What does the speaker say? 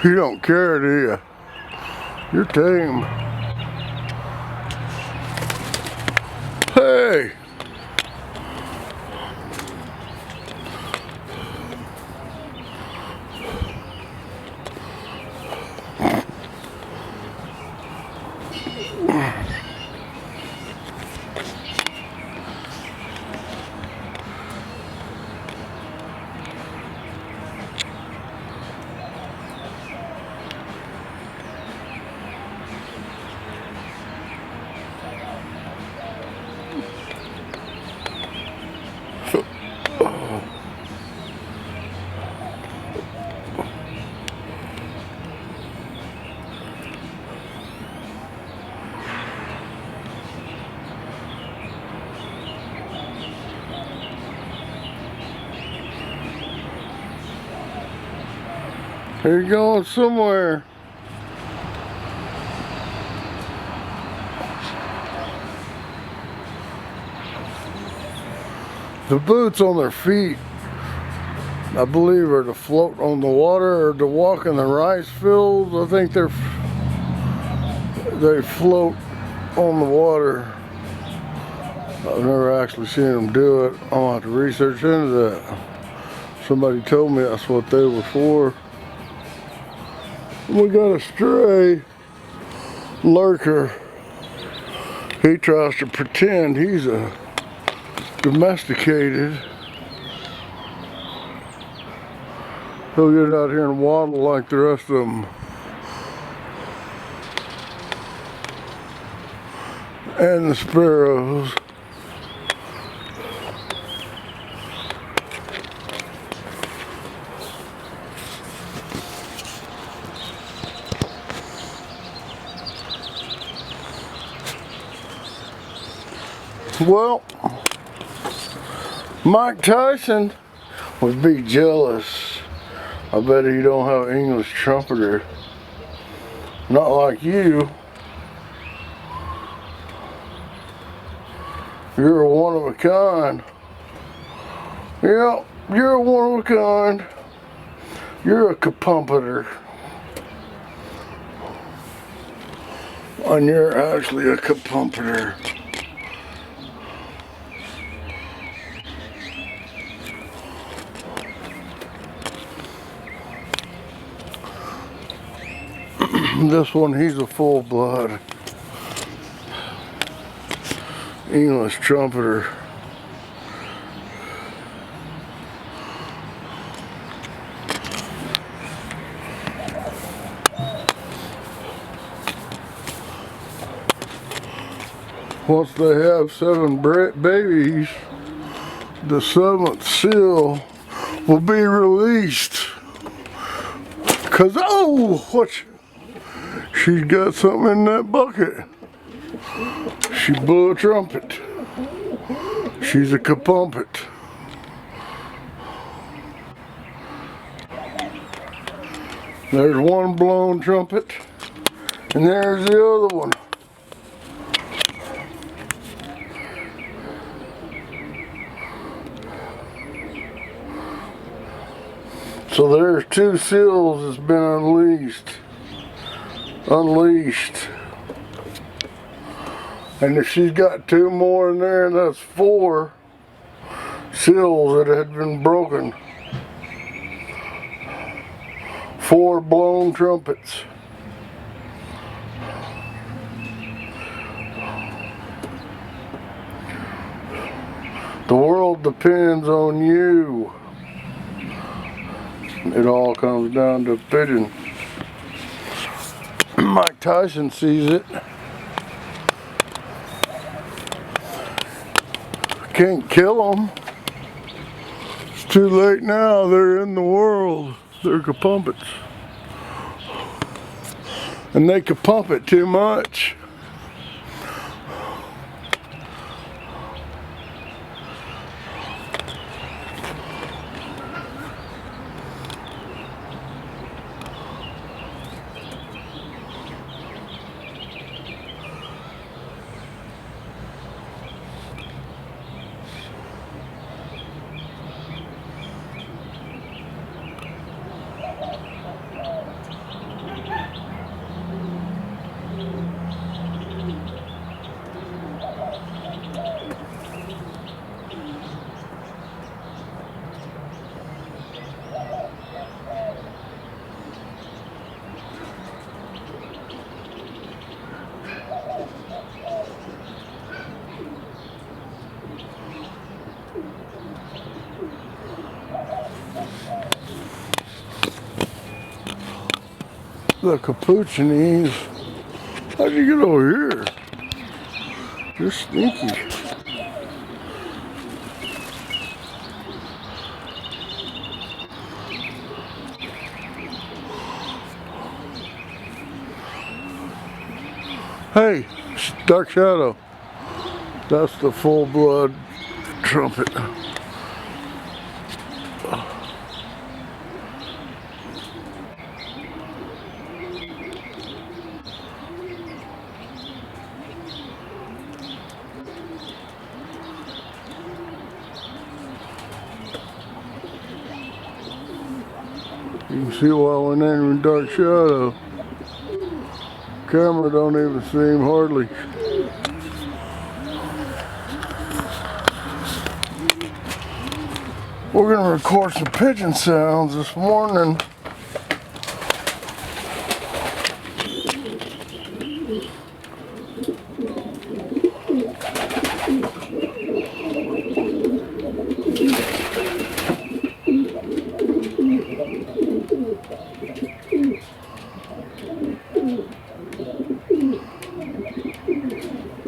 You don't care, do you? You're tame. Hey! You're going somewhere. The boots on their feet, I believe, are to float on the water or to walk in the rice fields. I think they float on the water. I've never actually seen them do it. I'm gonna have to research into that. Somebody told me that's what they were for. We got a stray lurker. He tries to pretend he's a domesticated. He'll get out here and waddle like the rest of them. And the sparrows. Well, Mike Tyson would be jealous. I bet he don't have an English trumpeter. Not like you. You're a one of a kind. Yeah, you're a one of a kind. You're a kapumpeter. And you're actually a kapumpeter. This one, he's a full-blood English trumpeter. Once they have 7 babies, the 7th seal will be released. Cause she's got something in that bucket. She blew a trumpet. She's a kapumpet. There's one blown trumpet, and there's the other one. So there's 2 seals that's been unleashed. And if she's got 2 more in there, that's 4 seals that had been broken. 4 blown trumpets. The world depends on you. It all comes down to a pigeon. Mike Tyson sees it. Can't kill them. It's too late now. They're in the world. They're kapumpets. And they kapump it too much. the capuchinese. How'd you get over here? You're sneaky. Hey, Dark Shadow. That's the full-blood trumpet. You can see why I went in Dark Shadow. Camera don't even seem hardly. We're gonna record some pigeon sounds this morning.